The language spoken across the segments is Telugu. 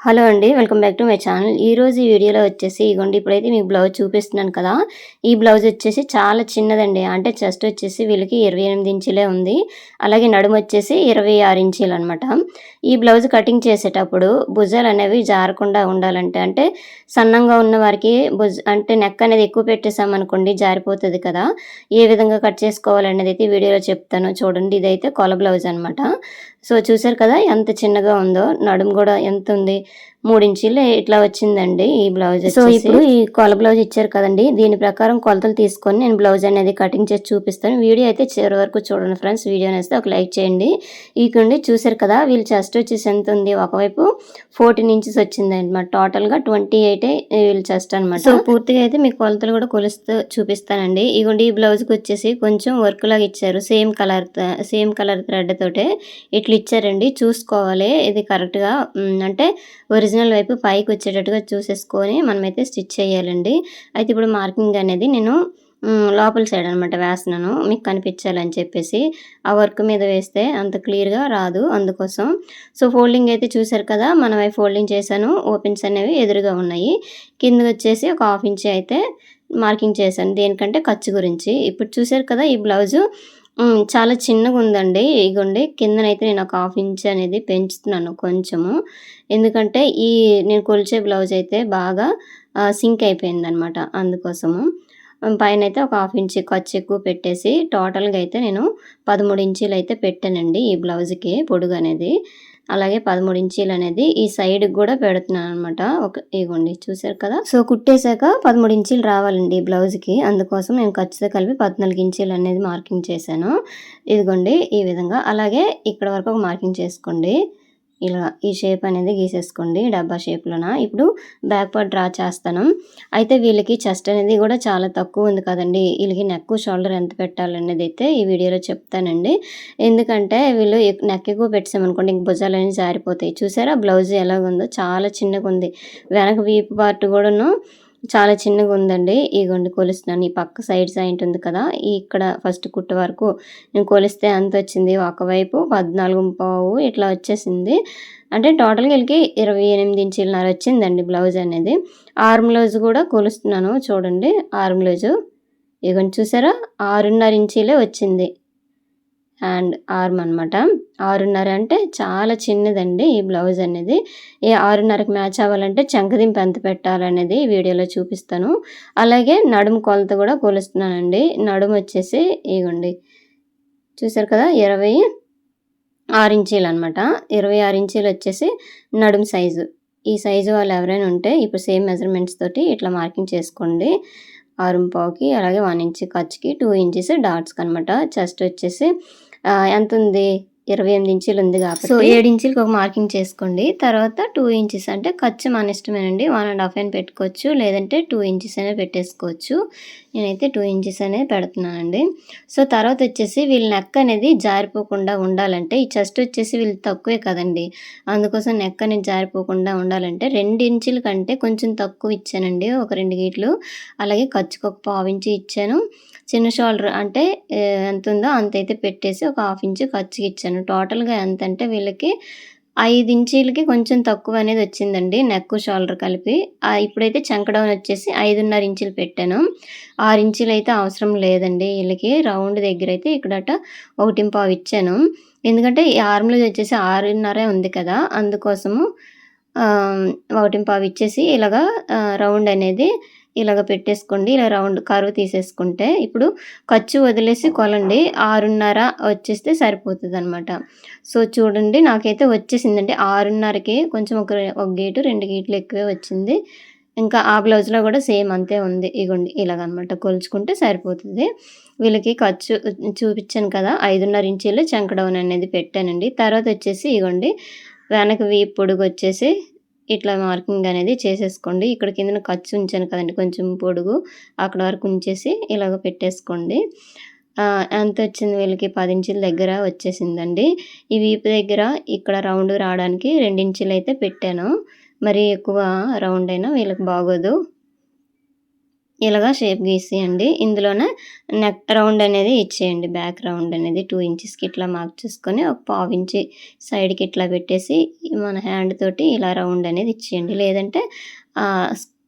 హలో అండి. Welcome back to my channel. ఈరోజు ఈ వీడియోలో వచ్చేసి ఇగోండి ఇప్పుడైతే మీకు బ్లౌజ్ చూపిస్తున్నాను కదా! ఈ బ్లౌజ్ వచ్చేసి చాలా చిన్నదండి. అంటే చెస్ట్ వచ్చేసి వీళ్ళకి 28 ఇంచులే ఉంది. అలాగే నడుము వచ్చేసి 26 ఇంచీలనమాట. ఈ బ్లౌజ్ కటింగ్ చేసేటప్పుడు భుజాలనేవి జారకుండా ఉండాలంటే అంటే సన్నంగా ఉన్న వారికి అంటే నెక్ అనేది ఎక్కువ పెట్టేసామనుకోండి జారిపోతది కదా! ఏ విధంగా కట్ చేసుకోవాలనేది అయితే వీడియోలో చెప్తాను చూడండి. ఇదైతే కొల బ్లౌజ్ అనమాట. సో, చూసారు కదా ఎంత చిన్నగా ఉందో. నడుము గూడా ఎంతుంది 3 ఇంచీలే ఇట్లా వచ్చిందండి ఈ బ్లౌజ్. సో, ఇప్పుడు ఈ కొల బ్లౌజ్ ఇచ్చారు కదండీ! దీని ప్రకారం కొలతలు తీసుకొని నేను బ్లౌజ్ అనేది కటింగ్ చేసి చూపిస్తాను. వీడియో అయితే చివరి వరకు చూడండి ఫ్రెండ్స్. వీడియో నచ్చితే ఒక లైక్ చేయండి. ఇకండి చూసారు కదా! వీళ్ళ చెస్ట్ వచ్చేసి ఎంతుంది ఒకవైపు 14 ఇంచెస్ వచ్చిందనమాట. టోటల్‌గా 28 వీళ్ళ చెస్ట్ అనమాట. సో, పూర్తిగా అయితే మీకు కొలతలు కూడా కొలుస్తూ చూపిస్తానండి. ఇగోండి ఈ బ్లౌజ్‌కొచ్చేసి కొంచెం వర్క్ లాగా ఇచ్చారు. సేమ్ కలర్ థ్రెడ్ తోటే ఇట్లా ఇచ్చారండి. చూసుకోవాలి ఇది కరెక్ట్‌గా అంటే ఒరిజినల్ వైపు పైకి వచ్చేటట్టుగా చూసేసుకొని మనమైతే స్టిచ్ చేయాలండి. అయితే ఇప్పుడు మార్కింగ్ అనేది నేను లోపల సైడ్ అనమాట వేస్తున్నాను. మీకు కనిపించాలని చెప్పేసి. ఆ వర్క్ మీద వేస్తే అంత క్లియర్‌గా రాదు అందుకోసం. సో, ఫోల్డింగ్ అయితే చూసారు కదా! మన వైపు ఫోల్డింగ్ చేశాను. ఓపెన్స్ అనేవి ఎదురుగా ఉన్నాయి. కిందకొచ్చేసి ఒక 1/2 ఇంచ్ అయితే మార్కింగ్ చేశాను. దేనికంటే ఖర్చు గురించి. ఇప్పుడు చూసారు కదా! ఈ బ్లౌజు చాలా చిన్నగుందండి. ఇగోండి కిందనైతే నేను ఒక 1/2 ఇంచ్ అనేది పెంచుతున్నాను కొంచెము. ఎందుకంటే నేను కొలిచే బ్లౌజ్ అయితే బాగా సింక్ అయిపోయిందనమాట అందుకోసము. పైనైతే ఒక 1/2 ఇంచ్ ఖర్చు ఎక్కువ పెట్టేసి టోటల్‌గా అయితే నేను 13 ఇంచీలయితే పెట్టానండి ఈ బ్లౌజ్‌కి పొడుగనేది. అలాగే 13 ఇంచీలనేది ఈ సైడ్‌కి గూడా పెడుతున్నాననమాట. ఇగోండి చూసారు కదా! సో, కుట్టేసాక 13 ఇంచీలు రావాలండి ఈ బ్లౌజ్‌కి. అందుకోసం నేను ఖర్చుతో కలిపి 14 ఇంచీలనేది మార్కింగ్ చేశాను. ఇదిగోండి ఈ విధంగా. అలాగే ఇక్కడ వరకు ఒక మార్కింగ్ చేసుకోండి. ఇలా ఈ షేప్ అనేది గీసేసుకోండి డబ్బా షేప్‌లోన. ఇప్పుడు బ్యాక్ పార్ట్ డ్రా చేస్తాను. అయితే వీళ్ళకి చెస్ట్ అనేది గూడా చాలా తక్కువ ఉంది కదండీ! ఈళ్ళకి నెక్, షోల్డర్ ఎంత పెట్టాలనేదైతే ఈ వీడియోలో చెప్తానండి. ఎందుకంటే వీళ్ళు నెక్ ఎక్కువ పెట్టేసామనుకోండి ఇంక భుజాలనేవి జారిపోతాయి. చూసారా బ్లౌజ్ ఎలాగుందో చాలా చిన్నగుంది. వెనక వీపు పార్ట్ గూడాను చాలా చిన్నగుందండి. ఇగోండి కొలుస్తున్నాను. ఈ పక్క సైడ్ జాయింట్ ఉంది కదా! ఇక్కడ ఫస్ట్ కుట్టు వరకు నేను కొలిస్తే ఎంతొచ్చింది ఒకవైపు 14.5 ఇట్లా వచ్చేసింది. అంటే టోటల్‌గా ఈళ్ళకి 28 ఇంచీలన్నర వచ్చిందండి బ్లౌజ్ అనేది. ఆర్మ్ లూజ్ గూడా కొలుస్తున్నాను చూడండి. ఆర్మ్ లూజు ఇగోండి చూసారా 6.5 ఇంచీలే వచ్చింది. హ్యాండ్ ఆర్మ్ అనమాట. 6.5 అంటే చాలా చిన్నదండి ఈ బ్లౌజ్ అనేది. ఈ 6.5కి మ్యాచ్ అవ్వాలంటే చంకదింపు ఎంత పెట్టాలనేది ఈ వీడియోలో చూపిస్తాను. అలాగే నడుము కొలత కూడా కొలుస్తున్నానండి. నడుము వచ్చేసి ఇగోండి చూసారు కదా! 26 ఇంచీలనమాట. 26 ఇంచీలు వచ్చేసి నడుము సైజు. ఈ సైజు వాళ్ళు ఎవరైనా ఉంటే ఇప్పుడు సేమ్ మెజర్‌మెంట్స్ తోటి ఇట్లా మార్కింగ్ చేసుకోండి. ఆర్మ్ పావుకి అలాగే 1 ఇంచ్ ఖర్చుకి 2 ఇంచెస్ డాట్స్‌కనమాట. చెస్ట్ వచ్చేసి ఎంతుంది 28 ఇంచీలు ఉంది కాబట్టి సో, 7 ఇంచీలకి ఒక మార్కింగ్ చేసుకోండి. తర్వాత 2 ఇంచెస్ అంటే ఖర్చు మన ఇష్టమేనండి. 1½ అయినా పెట్టుకోవచ్చు. లేదంటే 2 ఇంచెస్ అయినా పెట్టేసుకోవచ్చు. నేనైతే 2 ఇంచెస్ అనేది పెడుతున్నానండి. సో, తర్వాత వచ్చేసి వీళ్ళ నెక్ అనేది జారిపోకుండా ఉండాలంటే ఈ చెస్ట్ వచ్చేసి వీళ్ళు తక్కువే కదండీ! అందుకోసం నెక్ అనేది జారిపోకుండా ఉండాలంటే 2 ఇంచుల కంటే కొంచెం తక్కువ ఇచ్చానండి. ఒక 2 గీట్లు. అలాగే ఖర్చుకి ఒక పావు ఇంచు ఇచ్చాను. చిన్న షోల్డర్ అంటే ఎంతుందో అంతైతే పెట్టేసి ఒక 1/2 ఇంచ్ ఖర్చుకి ఇచ్చాను. టోటల్‌గా ఎంతంటే వీళ్ళకి 5 ఇంచీలకి కొంచెం తక్కువ అనేది వచ్చిందండి. నెక్, షోల్డర్ కలిపి. ఇప్పుడైతే చంక డౌన్ వచ్చేసి 5.5 ఇంచులు పెట్టాను. 6 ఇంచులైతే అవసరం లేదండి ఈళ్ళకి. రౌండ్ దగ్గరైతే ఇక్కడట 1.25 ఇచ్చాను. ఎందుకంటే ఈ ఆర్మ్ లూజ్ వచ్చేసి 6.5 ఉంది కదా! అందుకోసము 1.25 ఇచ్చేసి ఇలాగా రౌండ్ అనేది ఇలాగ పెట్టేసుకోండి. ఇలా రౌండ్ కర్వ్ తీసేసుకుంటే ఇప్పుడు ఖర్చు వదిలేసి కొలండి. 6.5 వచ్చేస్తే సరిపోతదనమాట. సో, చూడండి నాకైతే వచ్చేసిందండి. 6.5కి కొంచెం ఒక గీటు, 2 గీట్లు ఎక్కువే వచ్చింది. ఇంకా ఆ బ్లౌజ్‌లో గూడా సేమ్ అంతే ఉంది. ఇగోండి ఇలాగనమాట కొలుచుకుంటే సరిపోతది. వీళ్ళకి ఖర్చు చూపిచ్చాను కదా! 5.5 ఇంచీలు చంక డౌన్ అనేది పెట్టానండి. తర్వాత వచ్చేసి ఇగోండి వెనక వీపు పొడుగొచ్చేసి ఇట్లా మార్కింగ్ అనేది చేసేసుకోండి. ఇక్కడ కిందన ఖర్చు ఉంచాను కదండీ కొంచెం పొడుగు. అక్కడ వరకు ఉంచేసి ఇలాగ పెట్టేసుకోండి. ఎంతొచ్చింది వీళ్ళకి 10 ఇంచుల దగ్గర వచ్చేసిందండి. ఈ వీపు దగ్గర ఇక్కడ రౌండ్ రావడానికి 2 ఇంచులైతే పెట్టాను. మరీ ఎక్కువ రౌండ్ అయినా వీళ్ళకి బాగోదు. ఇలాగా షేప్ గీసేయండి. ఇందులోనే నెక్ రౌండ్ అనేది ఇచ్చేయండి. బ్యాక్ రౌండ్ అనేది 2 ఇంచెస్‌కి ఇట్లా మార్క్ చేసుకొని ఒక పావు ఇంచి సైడ్‌కి ఇట్లా పెట్టేసి మన హ్యాండ్ తోటి ఇలా రౌండ్ అనేది ఇచ్చేయండి. లేదంటే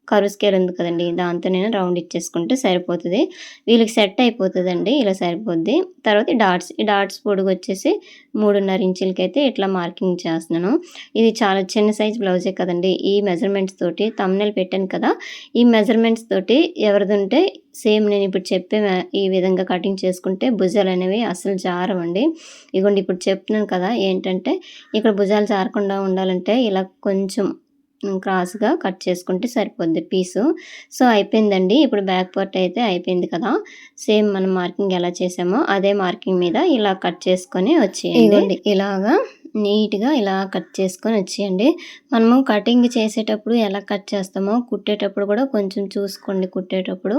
కర్వ్ స్కేల్ ఉంది కదండీ! దాంతో నేను రౌండ్ ఇచ్చేసుకుంటే సరిపోతది. వీళ్ళకి సెట్ అయిపోతదండి. ఇలా సరిపోద్ది. తర్వాత ఈ డాట్స్ పొడుగొచ్చేసి 3.5 ఇంచులకైతే ఇట్లా మార్కింగ్ చేస్తున్నాను. ఇది చాలా చిన్న సైజ్ బ్లౌజే కదండీ! ఈ మెజర్‌మెంట్స్ తోటి థంబ్‌నెయిల్ పెట్టాను కదా! ఈ మెజర్‌మెంట్స్ తోటి ఎవరిదుంటే సేమ్ నేను ఇప్పుడు చెప్పే ఈ విధంగా కటింగ్ చేసుకుంటే భుజాలనేవి అస్సలు జారవండి. ఇగోండి ఇప్పుడు చెప్తున్నాను కదా! ఏంటంటే ఇక్కడ భుజాలు జారకుండా ఉండాలంటే ఇలా కొంచెం క్రాస్‌గా కట్ చేసుకుంటే సరిపోద్ది పీసు. సో, అయిపోయిందండి. ఇప్పుడు బ్యాక్ పార్ట్ అయితే అయిపోయింది కదా! సేమ్ మనం మార్కింగ్ ఎలా చేసామో అదే మార్కింగ్ మీద ఇలా కట్ చేసుకొని వచ్చేయండి. ఇగోండి ఇలాగా నీట్‌గా ఇలా కట్ చేసుకొని వచ్చేయండి. మనము కటింగ్ చేసేటప్పుడు ఎలా కట్ చేస్తామో కుట్టేటప్పుడు కూడా కొంచెం చూసుకోండి కుట్టేటప్పుడు.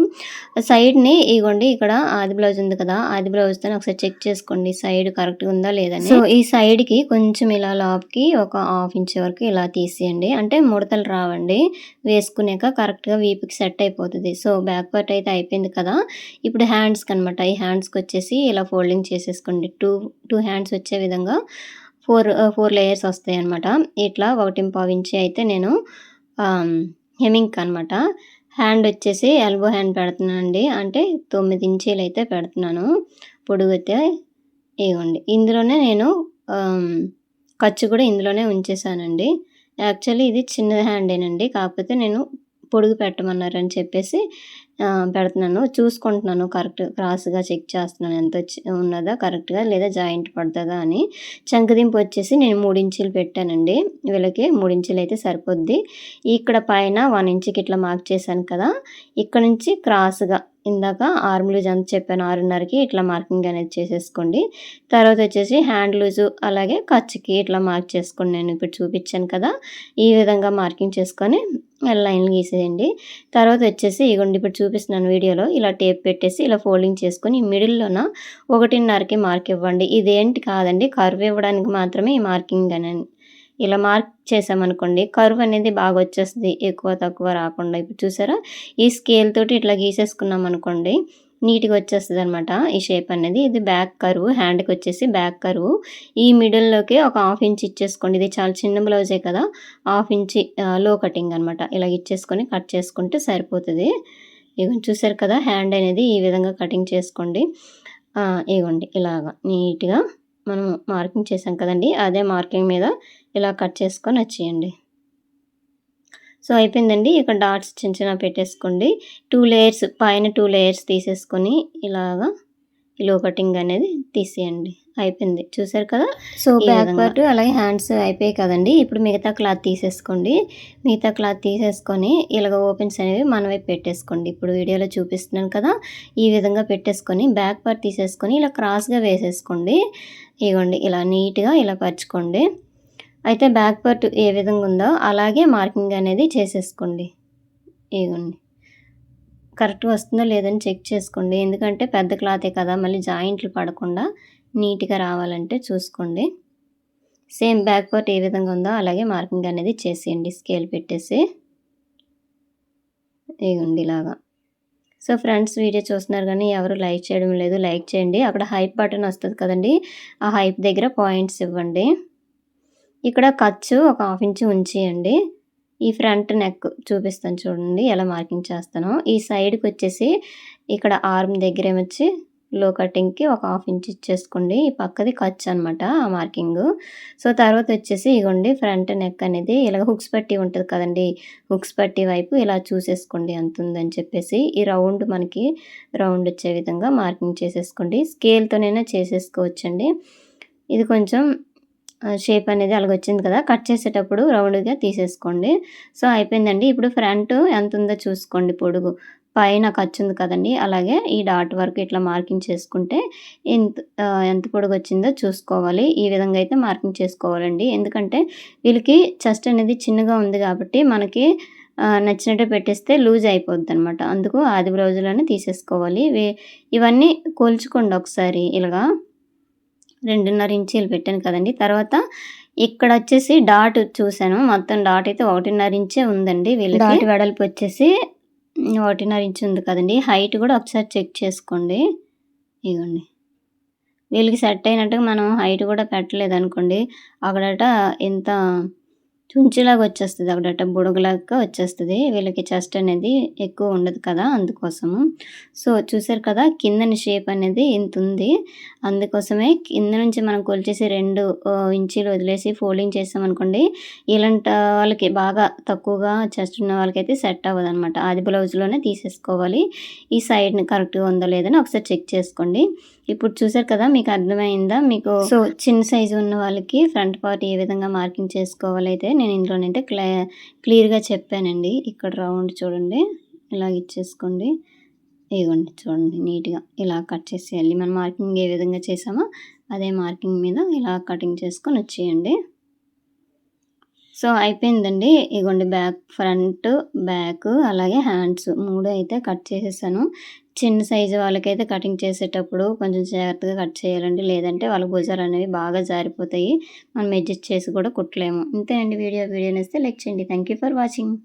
సైడ్‌ని ఇగోండి ఇక్కడ ఆది బ్లౌజ్ ఉంది కదా! ఆది బ్లౌజ్‌తోని ఒకసారి చెక్ చేసుకోండి సైడ్ కరెక్ట్‌గా ఉందా లేదని. సో, ఈ సైడ్‌కి కొంచెం ఇలా లోపకి ఒక హాఫ్ ఇంచ్ వరకు ఇలా తీసేయండి. అంటే ముడతలు రావండి. వేసుకునేక కరెక్ట్‌గా వీపుకి సెట్ అయిపోతది. సో, బ్యాక్ పార్ట్ అయితే అయిపోయింది కదా! ఇప్పుడు హ్యాండ్స్‌కనమాట. ఈ హ్యాండ్స్‌కొచ్చేసి ఇలా ఫోల్డింగ్ చేసేసుకోండి. 2 హ్యాండ్స్ వచ్చే విధంగా 4 లేయర్స్ వస్తాయన్నమాట. ఇట్లా 1.25 ఇంచి అయితే నేను హెమ్మింగ్‌కనమాట. హ్యాండ్ వచ్చేసి ఎల్బో హ్యాండ్ పెడుతున్నానండి. అంటే 9 ఇంచీలైతే పెడుతున్నాను. పొడుగైతే ఇగోండి. ఇందులోనే నేను ఖర్చు కూడా ఇందులోనే ఉంచేసానండి. యాక్చువల్లీ ఇది చిన్న హ్యాండేనండి. కాకపోతే నేను పొడుగు పెట్టమన్నారని చెప్పేసి పెడుతున్నాను. చూసుకుంటున్నాను క్రాస్‌గా చెక్ చేస్తున్నాను ఉన్నదా కరెక్ట్‌గా లేదా జాయింట్ పడతదా అని. చంకదింపు వచ్చేసి నేను 3 ఇంచీలు పెట్టానండి. వీళ్ళకి 3 ఇంచీలైతే సరిపోద్ది. ఇక్కడ పైన 1 ఇంచ్‌కి ఇట్లా మార్క్ చేశాను కదా! ఇక్కడ నుంచి క్రాస్‌గా ఇందాక ఆర్మ్ లూజ్ ఎంత చెప్పాను 6.5కి ఇట్లా మార్కింగ్ అనేది చేసేసుకోండి. తర్వాత వచ్చేసి హ్యాండ్ లూజు అలాగే ఖర్చుకి ఇట్లా మార్క్ చేసుకోండి. నేను ఇప్పుడు చూపించాను కదా! ఈ విధంగా మార్కింగ్ చేసుకొని లైన్లు గీసేయండి. తర్వాత వచ్చేసి ఇగోండి ఇప్పుడు చూపిస్తున్నాను వీడియోలో ఇలా టేప్ పెట్టేసి ఇలా ఫోల్డింగ్ చేసుకొని మిడిల్‌లోన 1.5కి మార్క్ ఇవ్వండి. ఇదేంటి కాదండి కర్వ్ ఇవ్వడానికి మాత్రమే ఈ మార్కింగ్ అనేది. ఇలా మార్క్ చేసామనుకోండి కర్వ్ అనేది బాగా వచ్చేస్తది. ఎక్కువ తక్కువ రాకుండా. ఇప్పుడు చూసారా? ఈ స్కేల్ తోటి ఇట్లా గీసేసుకున్నామనుకోండి నీట్‌గా వచ్చేస్తదనమాట ఈ షేప్ అనేది. ఇది బ్యాక్ కర్వ్. హ్యాండ్‌కొచ్చేసి బ్యాక్ కర్వ్. ఈ మిడిల్‌లోకి ఒక హాఫ్ ఇంచ్ ఇచ్చేసుకోండి. ఇది చాలా చిన్న బ్లౌజే కదా! హాఫ్ ఇంచి లో కటింగ్ అనమాట. ఇలాగ ఇచ్చేసుకొని కట్ చేసుకుంటే సరిపోతది. ఇగోండి చూసారు కదా! హ్యాండ్ అనేది ఈ విధంగా కటింగ్ చేసుకోండి. ఇగోండి ఇలాగా నీట్‌గా మనం మార్కింగ్ చేసాం కదండీ! అదే మార్కింగ్ మీద ఇలా కట్ చేసుకొని వచ్చేయండి. సో, అయిపోయిందండి. ఇక్కడ డాట్స్ చిన్న చిన్నవి పెట్టేసుకోండి. 2 లేయర్స్ పైన 2 లేయర్స్ తీసేసుకొని ఇలాగా లో కటింగ్ అనేది తీసేయండి. అయిపోయింది. చూసారు కదా! సో, బ్యాక్ పార్ట్ అలాగే హ్యాండ్స్ అయిపోయాయి కదండీ! ఇప్పుడు మిగతా క్లాత్ తీసేసుకోండి. మిగతా క్లాత్ తీసేసుకొని ఇలాగ ఓపెన్స్ అనేవి మన వైపు పెట్టేసుకోండి. ఇప్పుడు వీడియోలో చూపిస్తున్నాను కదా! ఈ విధంగా పెట్టేసుకొని బ్యాక్ పార్ట్ తీసేసుకొని ఇలా క్రాస్‌గా వేసేసుకోండి. ఇగోండి ఇలా నీట్‌గా ఇలా పరుచుకోండి. అయితే బ్యాక్ పార్ట్ ఏ విధంగా ఉందో అలాగే మార్కింగ్ అనేది చేసేసుకోండి. ఇగోండి. కరెక్ట్‌గా వస్తుందో లేదని చెక్ చేసుకోండి. ఎందుకంటే పెద్ద క్లాతే కదా! మళ్ళీ జాయింట్లు పడకుండా నీట్‌గా రావాలంటే చూసుకోండి. సేమ్ బ్యాక్ పార్ట్ ఏ విధంగా ఉందో అలాగే మార్కింగ్ అనేది చేసేయండి స్కేల్ పెట్టేసి. ఇగోండి ఇలాగా. సో, ఫ్రెండ్స్ వీడియో చూస్తున్నారు కానీ ఎవరు లైక్ చేయడం లేదు. లైక్ చేయండి. అక్కడ హైప్ బటన్ వస్తది కదండీ! ఆ హైప్ దగ్గర పాయింట్స్ ఇవ్వండి. ఇక్కడ ఖర్చు ఒక హాఫ్ ఇంచ్ ఉంచేయండి. ఈ ఫ్రంట్ నెక్ చూపిస్తాను చూడండి ఎలా మార్కింగ్ చేస్తానో. ఈ సైడ్‌కొచ్చేసి ఇక్కడ ఆర్మ్ దగ్గరేమొచ్చి లో కటింగ్‌కి ఒక హాఫ్ ఇంచ్ ఇచ్చేసుకోండి. ఈ పక్కది ఖర్చు అనమాట ఆ మార్కింగు. సో, తర్వాత వచ్చేసి ఇగోండి ఫ్రంట్ నెక్ అనేది ఇలాగ హుక్స్ పట్టీ ఉంటది కదండీ! హుక్స్ పట్టీ వైపు ఇలా చూసేసుకోండి ఎంతుందని చెప్పేసి. ఈ రౌండ్ మనకి రౌండ్ వచ్చే విధంగా మార్కింగ్ చేసేసుకోండి. స్కేల్‌తోనైనా చేసేసుకోవచ్చండి. ఇది కొంచెం షేప్ అనేది అలాగొచ్చింది కదా! కట్ చేసేటప్పుడు రౌండ్‌గా తీసేసుకోండి. సో, అయిపోయిందండి. ఇప్పుడు ఫ్రంట్ ఎంతుందో చూసుకోండి పొడుగు. పైన ఖర్చుంది కదండీ! అలాగే ఈ డాట్ వరకు ఇట్లా మార్కింగ్ చేసుకుంటే ఎంత పొడుగొచ్చిందో చూసుకోవాలి. ఈ విధంగా అయితే మార్కింగ్ చేసుకోవాలండి. ఎందుకంటే వీళ్ళకి చెస్ట్ అనేది చిన్నగా ఉంది కాబట్టి మనకి నచ్చినట్టు పెట్టేస్తే లూజ్ అయిపోద్దనమాట. అందుకు ఆది బ్లౌజులోనే తీసేసుకోవాలి. ఇవన్నీ కొలుచుకోండి ఒకసారి ఇలాగా. 2.5 ఇంచీలు పెట్టాను కదండీ! తర్వాత ఇక్కడొచ్చేసి డాట్ చూసాను. మొత్తం డాట్ అయితే 1.5 ఇంచే ఉందండి వీళ్ళకి. డాట్ వెడల్పు వచ్చేసి ఒకటిన్నర ఇంచ్ ఉంది కదండీ! హైట్ కూడా ఒకసారి చెక్ చేసుకోండి. ఇగోండి. వీళ్ళకి సెట్ అయినట్టుగా మనం హైట్ కూడా పెట్టలేదనుకోండి, అక్కడట ఎంత చుంచులాగా వచ్చేస్తది. అక్కడట బుడగలాగా వచ్చేస్తది. వీళ్ళకి చెస్ట్ అనేది ఎక్కువ ఉండదు కదా! అందుకోసము. సో, చూసారు కదా! కిందని షేప్ అనేది ఇంతుంది. అందుకోసమే కింద నుంచి మనం కొలిచేసి 2 ఇంచీలు వదిలేసి ఫోల్డింగ్ చేసామనుకోండి, ఇలాంటి వాళ్ళకి బాగా తక్కువగా చెస్ట్ ఉన్న వాళ్ళకైతే సెట్ అవ్వదనమాట. ఆది బ్లౌజ్‌లోనే తీసేసుకోవాలి. ఈ సైడ్‌ని కరెక్ట్‌గా ఉందో లేదని ఒకసారి చెక్ చేసుకోండి. ఇప్పుడు చూసారు కదా! మీకు అర్థమైందా? మీకు సో, చిన్న సైజు ఉన్న వాళ్ళకి ఫ్రంట్ పార్ట్ ఏ విధంగా మార్కింగ్ చేసుకోవాలైతే నేను ఇందులోనైతే క్లియర్‌గా చెప్పానండి. ఇక్కడ రౌండ్ చూడండి. ఇలాగ ఇచ్చేసుకోండి. ఇగోండి చూడండి నీట్‌గా ఇలా కట్ చేసేయాలి. మనం మార్కింగ్ ఏ విధంగా చేసామో అదే మార్కింగ్ మీద ఇలా కటింగ్ చేసుకొని వచ్చేయండి. సో, అయిపోయిందండి. ఇగోండి ఫ్రంట్, బ్యాక్ అలాగే హ్యాండ్స్ 3 అయితే కట్ చేసేసాను. చిన్న సైజు వాళ్ళకైతే కటింగ్ చేసేటప్పుడు కొంచెం జాగ్రత్తగా కట్ చేయాలండి. లేదంటే వాళ్ళ భుజాలనేవి బాగా జారిపోతాయి. మనం అడ్జస్ట్ చేసి కూడా కుట్టలేము. ఇంతేనండి వీడియో. వీడియో నచ్చితే లైక్ చేయండి. Thank you for watching.